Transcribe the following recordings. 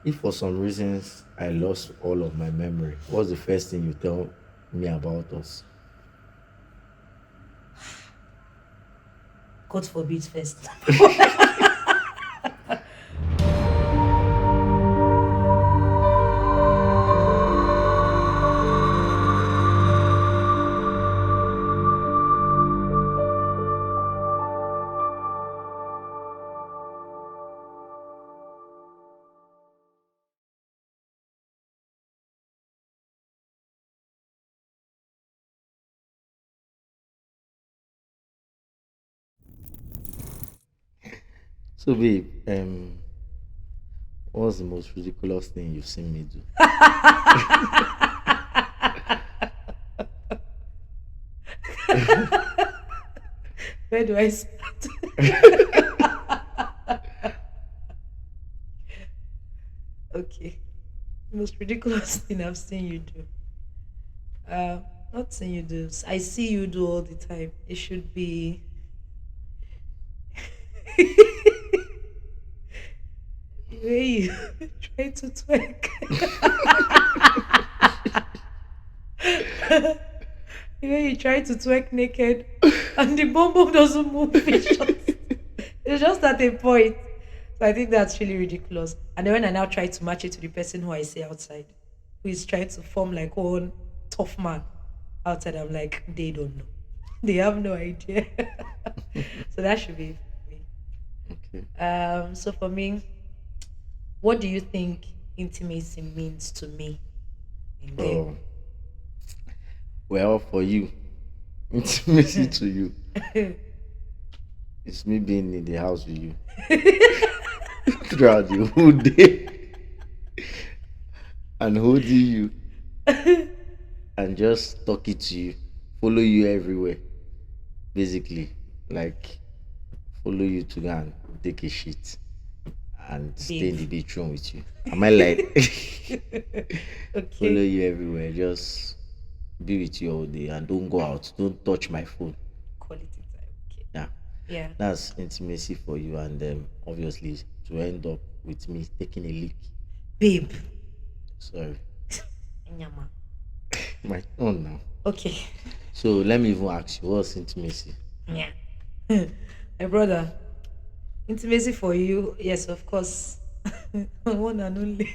If for some reasons I lost all of my memory, what's the first thing you tell me about us? God forbid first. So, babe, what's the most ridiculous thing you've seen me do? Where do I start? Okay. Most ridiculous thing I've seen you do. Uh, Not seen you do. I see you do all the time. It should be where you try to twerk. Where you try to twerk naked and the bum bum doesn't move. It's just at a point. So I think that's really ridiculous. And then when I now try to match it to the person who I see outside, who is trying to form like one tough man outside, I'm like, they don't know. They have no idea. So that should be for me. Okay. So for me, what do you think intimacy means to me? And then Oh, well, for you, intimacy to you, it's me being in the house with you throughout the whole day and holding you and just talking to you, follow you everywhere, basically. Like, follow you to go and take a shit and stay in babe. the bedroom with you. Am I like follow Okay. you everywhere? Just be with you all day and don't go out. Don't touch my phone. Quality time. Okay. Yeah, Yeah. that's intimacy for you. And obviously, to end up with me taking a leak. Babe. Sorry, Nyama. my own now. Okay. So let me even ask you, what's intimacy? Yeah. My brother. Intimacy for you, yes, of course. One and only.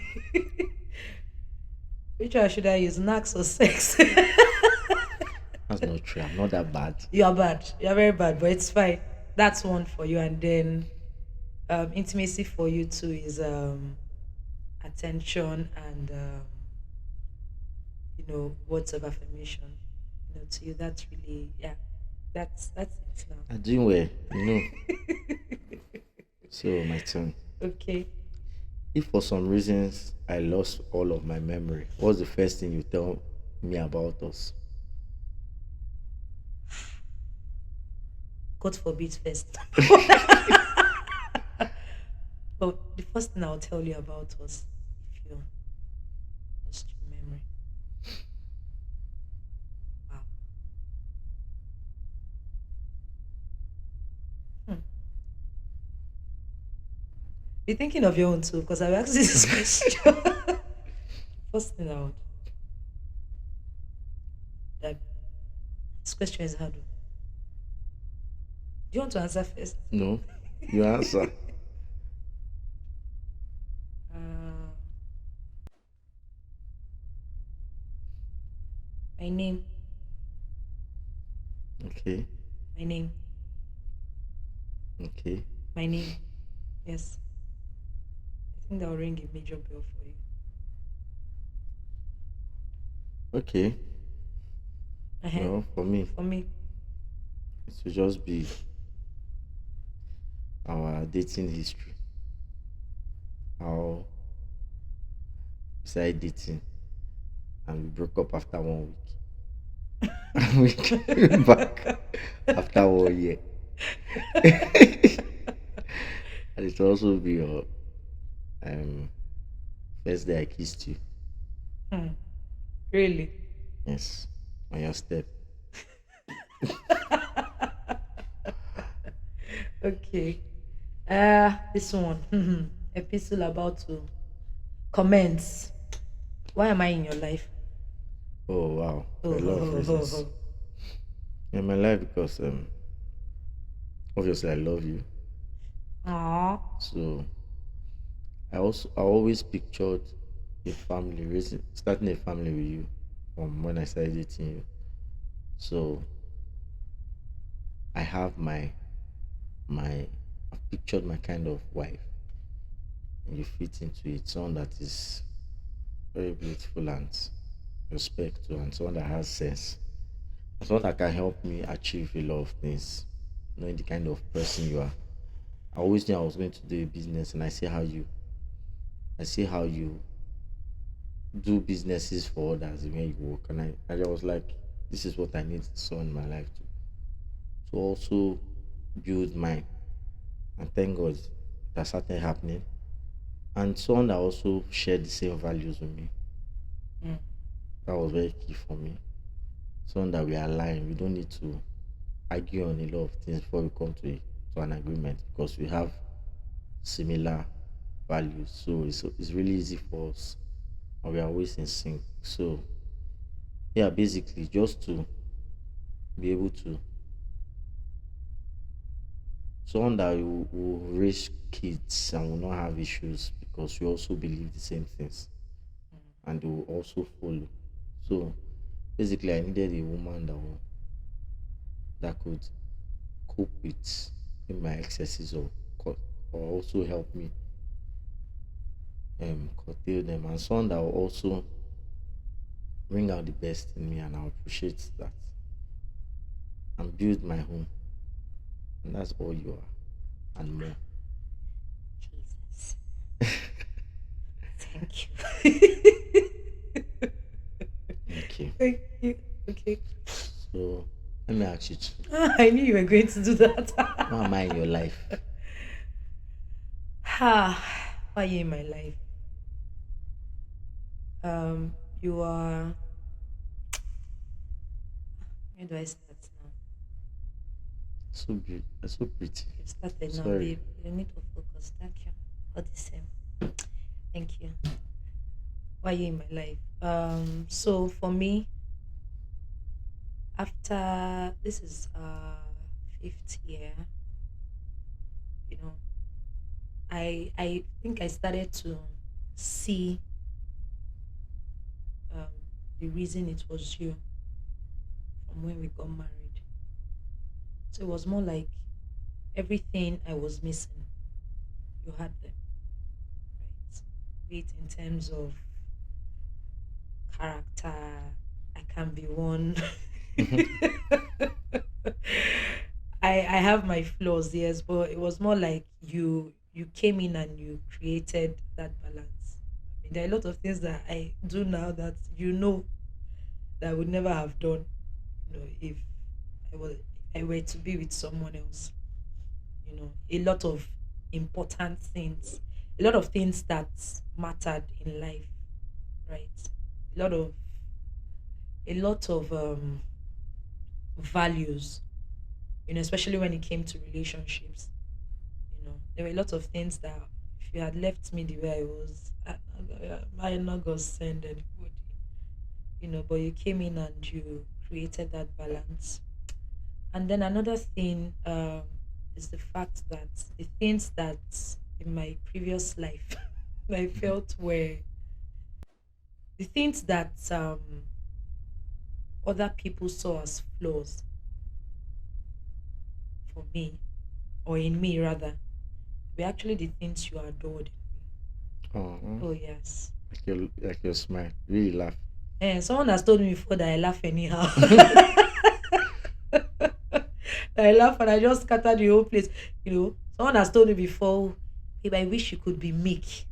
Which one should I use? Knacks or sex? That's not true. I'm not that bad. You are bad. You are very bad, but it's fine. That's one for you. And then intimacy for you too is attention and words of affirmation. To you that's really, yeah. That's it now. I'm doing well, you know. So my turn. Okay. If for some reasons I lost all of my memory, what's the first thing you tell me about us? God forbid first. But the first thing I'll tell you about was if you lost your memory. Wow. Hmm. Be thinking of your own too, because I've asked this question. First thing out. That this question is hard. Do you want to answer first? No, you answer. Uh, my name. Okay, My name. okay, My name. Yes. I think that will ring a major bell for you. okay. Uh-huh. Well, for me, For me. it will just be our dating history. How we started dating and we broke up after 1 week. And we came back after 1 year. And it will also be your um, first day I kissed you. Hmm. Really? Yes, on your step. Okay. This one. Epistle about to Comments. Why am I in your life? Oh wow, for Oh, a ho, lot of ho, ho, reasons ho. in my life because obviously I love you. Aw. So I always pictured a family raising starting a family with you from when I started dating you. So I have my I've pictured my kind of wife, and you fit into it. Someone that is very beautiful and respectful, and someone that has sense, and someone that can help me achieve a lot of things. Knowing the kind of person you are, I always knew I was going to do a business, and I see how you do businesses for others when you work, and I was like, this is what I need someone in my life to also build mine. And thank God that started happening. And someone that also shared the same values with me. Mm. That was very key for me. Someone that we align. We don't need to argue on a lot of things before we come to an agreement because we have similar values. So it's really easy for us, and we are always in sync. So yeah, basically just to be able to someone that will raise kids and will not have issues because we also believe the same things and they will also follow. So basically, I needed a woman that could cope with my excesses or also help me curtail them, and someone that will also bring out the best in me, and I appreciate that and build my home, and that's all you are and more. Jesus. Thank you. Thank you. Thank you. Okay. So let me ask you, I knew you were going to do that. who am I in your life? Why are you in my life? You are. Where do I start now? So beautiful, so pretty. You started now, Sorry. babe. You need to focus. Thank you. All the same. Thank you. Why are you in my life? So for me, after this is fifth year, you know, I think I started to see um the reason it was you from when we got married. So it was more like everything I was missing, you had them, right? Be it in terms of character, I can be one. I have my flaws, yes, but it was more like you came in and you created that balance. I mean, there are a lot of things that I do now that that I would never have done, if if I were to be with someone else. A lot of important things, a lot of things that mattered in life, right? A lot of a lot of values, especially when it came to relationships. There were a lot of things that if you had left me the way I was, I not gonna send anybody. But you came in and you created that balance. And then another thing is the fact that the things that in my previous life I felt were the things that other people saw as flaws for me, or in me rather, were actually the things you adored in me. Oh, Oh yes. like your smile, really laugh. And someone has told me before that I laugh anyhow. I laugh and I just scatter the whole place. Someone has told me before, if I wish you could be meek.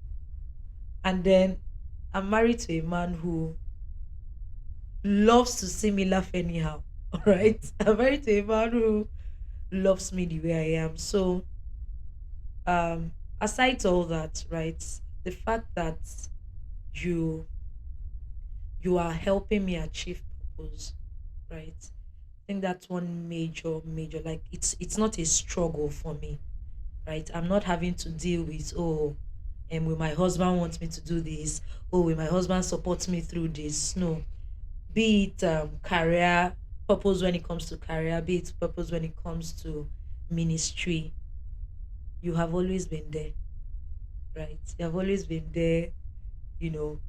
And then I'm married to a man who loves to see me laugh anyhow. All right. I'm married to a man who loves me the way I am. So aside all that, right, the fact that you you are helping me achieve purpose, right? I think that's one major, like it's not a struggle for me, right? I'm not having to deal with, and will my husband want me to do this? Oh, will my husband support me through this? No. Be it career purpose when it comes to career, be it purpose when it comes to ministry, you have always been there, right? You have always been there, you know,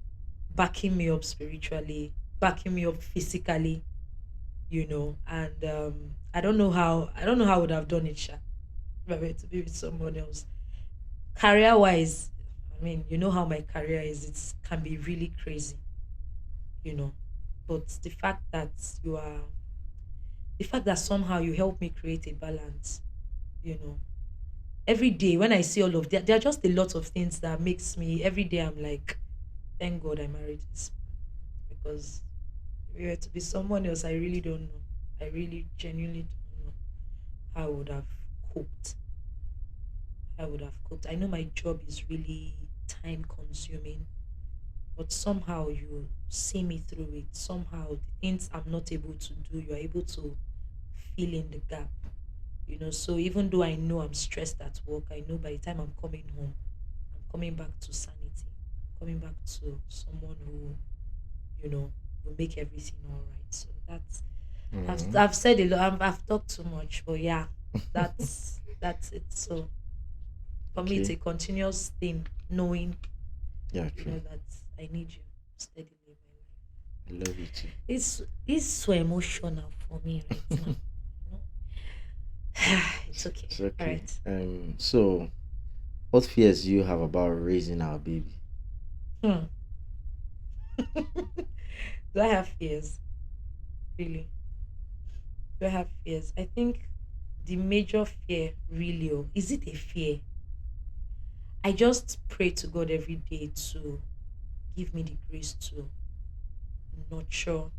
backing me up spiritually, backing me up physically, and I don't know how I would have done it, Sha, if I were to be with someone else. Career wise, I mean, you know how my career is, it can be really crazy, you know. But the fact that somehow you help me create a balance, you know. Every day when I see all of that, there are just a lot of things that makes me every day I'm like, thank God I married this man. Because if it were to be someone else, I really don't know. I really genuinely don't know how I would have coped. I would have coped. I know my job is really time consuming, but somehow you see me through it. Somehow the things I'm not able to do, you're able to fill in the gap. So even though I know I'm stressed at work, I know by the time I'm coming home, I'm coming back to sanity, coming back to someone who, you know, will make everything all right. So that's I've Mm, I've said a lot. I've talked too much, but yeah, that's it. So for me, it's okay. a continuous thing, knowing Yeah, true. that I need you steadily in my life. I love you too. It's so emotional for me right now. You know? It's okay. It's All okay. right. So what fears do you have about raising our baby? Hmm. Do I have fears? Really? Do I have fears? I think the major fear, really, is it a fear? I just pray to God every day to give me the grace to nurture,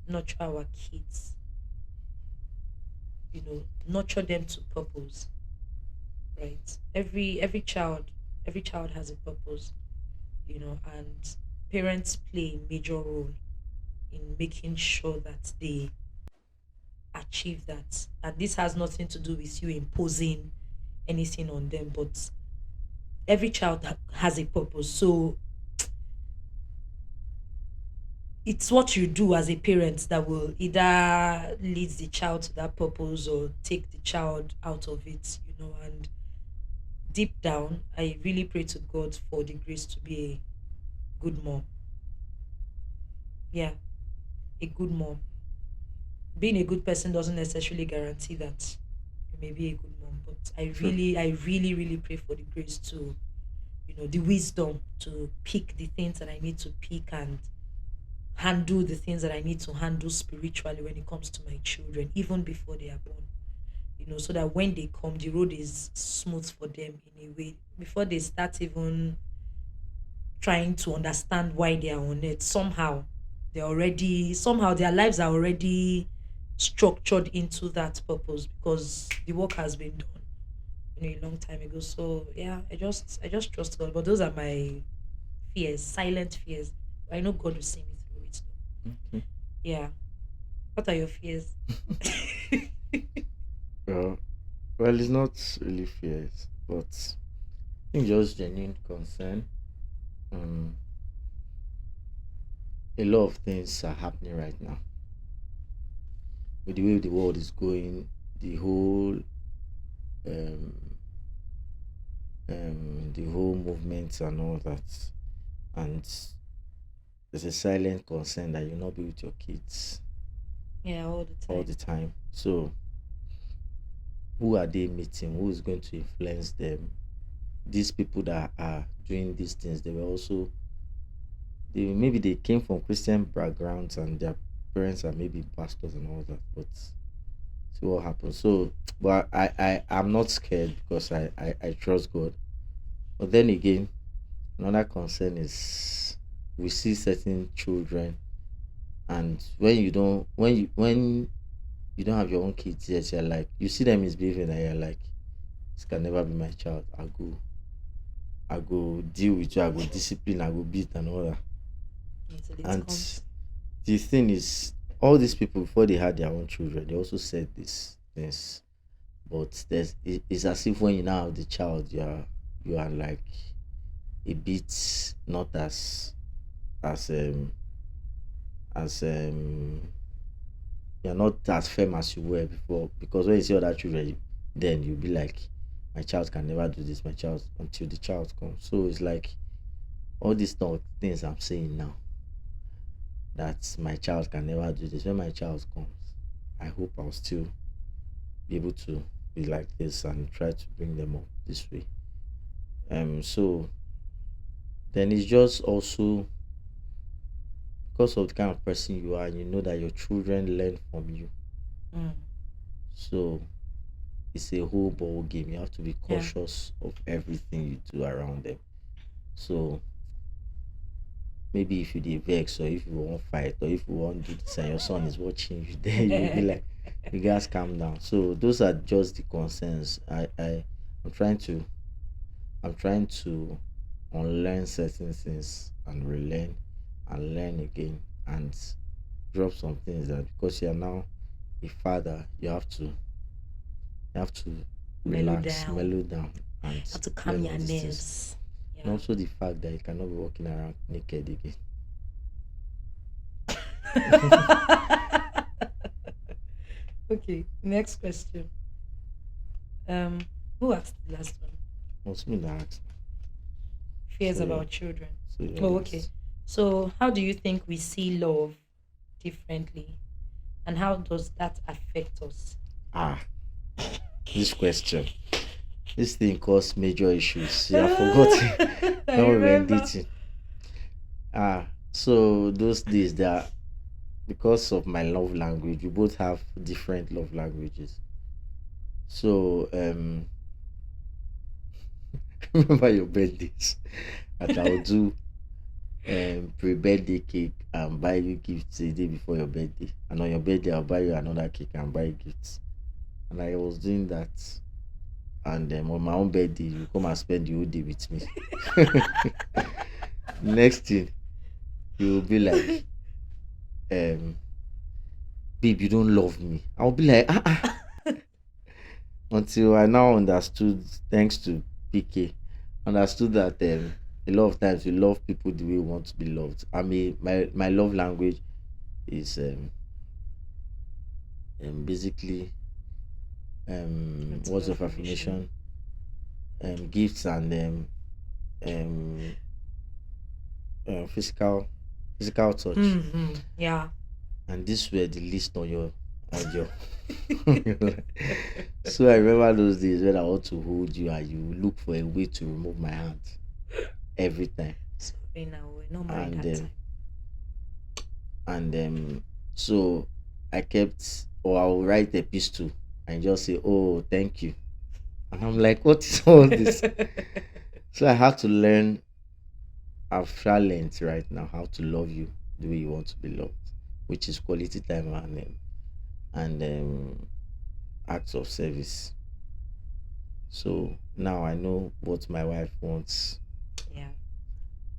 nurture our kids. Nurture them to purpose. Right? Every child has a purpose. And parents play a major role in making sure that they achieve that. And this has nothing to do with you imposing anything on them, but every child has a purpose. So it's what you do as a parent that will either lead the child to that purpose or take the child out of it. And deep down, I really pray to God for the grace to be a good mom. Yeah, a good mom. Being a good person doesn't necessarily guarantee that you may be a good mom, but True. I really, really pray for the grace to, the wisdom to pick the things that I need to pick and handle the things that I need to handle spiritually when it comes to my children, even before they are born. So that when they come, the road is smooth for them in a way. Before they start even trying to understand why they are on it, somehow their lives are already structured into that purpose because the work has been done a long time ago. So yeah, I just trust God. But those are my fears, silent fears. I know God will see me through it. Okay. Yeah. What are your fears? Well, well, it's not really fears, but I think just genuine concern. Um, a lot of things are happening right now with the way the world is going. The whole, um, the whole movement and all that, and there's a silent concern that you'll not be with your kids Yeah, all the all time. the time. So, who are they meeting? Who is going to influence them? These people that are doing these things, they were also maybe they came from Christian backgrounds and their parents are maybe pastors and all that. But see what happens. So, but I'm not scared because I trust God. But then again, another concern is we see certain children, and when you don't have your own kids yet, you're like you see them misbehaving, and you're like, this can never be my child. I go deal with you. I go discipline. I go beat and all that. Until it And comes. the thing is, all these people before they had their own children, they also said this things. But it's as if when you now have the child, you are like a bit not as as you're not as firm as you were before, because when you see other children, then you'll be like, my child can never do this, my child, until the child comes. So it's like all these things I'm saying now, that my child can never do this. When my child comes, I hope I'll still be able to be like this and try to bring them up this way. So then it's just also because of the kind of person you are, you know that your children learn from you. Mm. So it's a whole ball game. You have to be Yeah. cautious of everything you do around them. So maybe if you dey vex, or if you want fight, or if you want do this and your son is watching you, then you'll be like, you guys calm down. So those are just the concerns. I'm trying to I'm trying to unlearn certain things and relearn and learn again and drop some things, that because you are now a father, you have to Mellow relax, down. mellow down, and Have to calm learn all your these things. nerves. And Yeah. also the fact that you cannot be walking around naked again. Okay. Next question. Um, who asked the last one? What's me that asked? Fears So yeah, about children. so yeah, Oh, okay. that's So, how do you think we see love differently, and how does that affect us? ah this question. This thing caused major issues. You have forgotten I when we were in remember. dating. So those days that, because of my love language, we both have different love languages. So remember your birthdays that I'll do pre-birthday cake and buy you gifts a day before your birthday, and on your birthday I'll buy you another cake and buy you gifts. And I was doing that, and on my own birthday you come and spend the whole day with me. Next thing, you'll be like, um babe, you don't love me. I'll be like, until I now understood, thanks to PK, understood that a lot of times we love people the way we want to be loved. I mean, my love language is basically What's words the of affirmation? affirmation, gifts, and um, physical touch. Mm-hmm. Yeah. And this were the list on your on your line. So I remember those days when I want to hold you and you look for a way to remove my hand every time. Sorry, now we're not married And that time. and so I kept, or I'll write a pistol and just say, oh, thank you. And I'm like, what is all this? So I had to learn. I've learned right now how to love you the way you want to be loved, which is quality time and acts of service. So now I know what my wife wants, Yeah.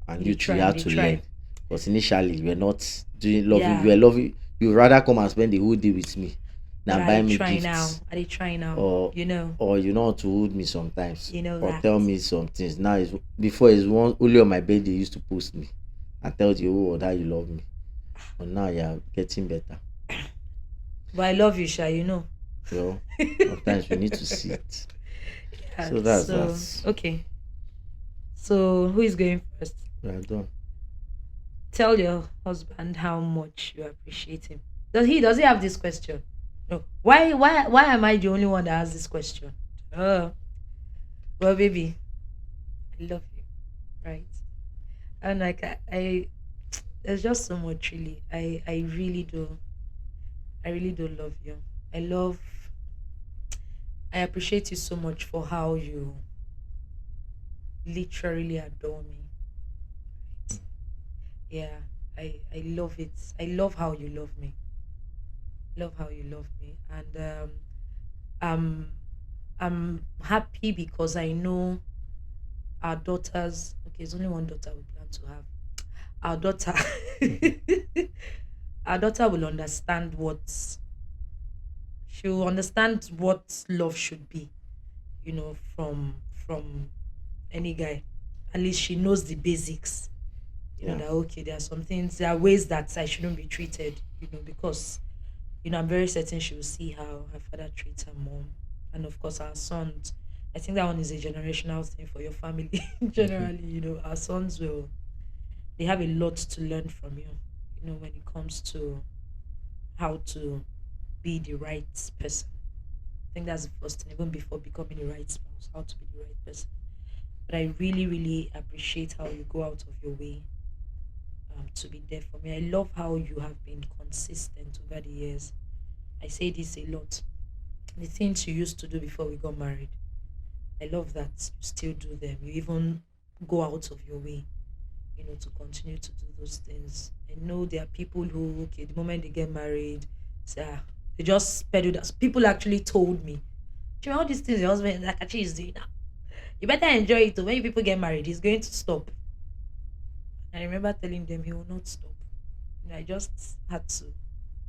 and They you too, you try. had They to learn. try. Because initially you were not doing loving, you Yeah. were loving, you rather come and spend the whole day with me But than I buy me try now. gifts, I try now. or You know. you know how to hold me sometimes, You know or that. tell me some things. Now is before is one only on my birthday you used to post me and tell the whole world how you love me. But now you're getting better. But I love you, Sha. You know. Well, sometimes we need to see it. Yeah. So that's So that. okay. So who is going first? We are done. Tell your husband how much you appreciate him. Does he have this question? No. Why am I the only one that has this question? Oh, well, baby, I love you, right? And like I there's just so much really. I really do love you. I love I appreciate you so much for how you literally adore me. Yeah, I love it. I love how you love me. Love how you love me, and I'm I'm happy because I know our daughters. Okay, it's only one daughter we plan to have. Our daughter, our daughter will understand what she will understand what love should be. You know, from any guy. At least she knows the basics. You know Yeah. that okay, there are some things, there are ways that I shouldn't be treated. Because I'm very certain she will see how her father treats her mom, and of course our sons. I think that one is a generational thing for your family. Generally, our sons will they have a lot to learn from you. When it comes to how to be the right person. I think that's the first thing, even before becoming the right spouse, how to be the right person. But I really, really appreciate how you go out of your way to be there for me. I love how you have been consistent over the years. I say this a lot. The things you used to do before we got married, I love that you still do them. You even go out of your way, to continue to do those things. I know there are people who, okay, the moment they get married, say, they just pedal that. People actually told me, "Chima, all these things your husband Nakachi is doing now. You better enjoy it. When people get married, he's going to stop." And I remember telling them he will not stop. I just had to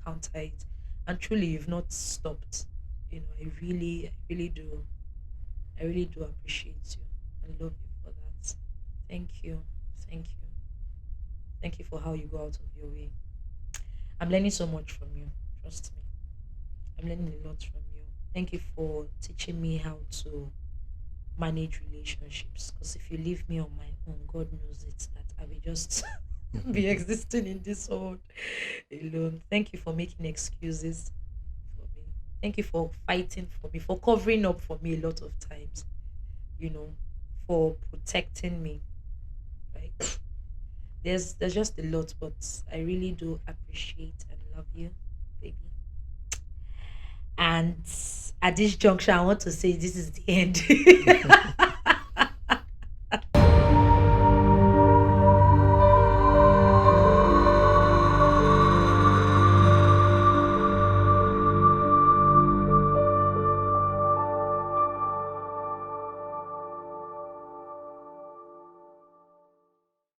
counter it. And truly, you've not stopped. I really do appreciate you. I love you for that. Thank you. Thank you. Thank you for how you go out of your way. I'm learning so much from you. Trust me. I'm learning a lot from you. Thank you for teaching me how to manage relationships. Because if you leave me on my own, God knows it that I will just be existing in this world alone. Thank you for making excuses for me. Thank you for fighting for me, for covering up for me a lot of times, you know, for protecting me. Right? There's just a lot, but I really do appreciate and love you, baby. And at this juncture, I want to say this is the end.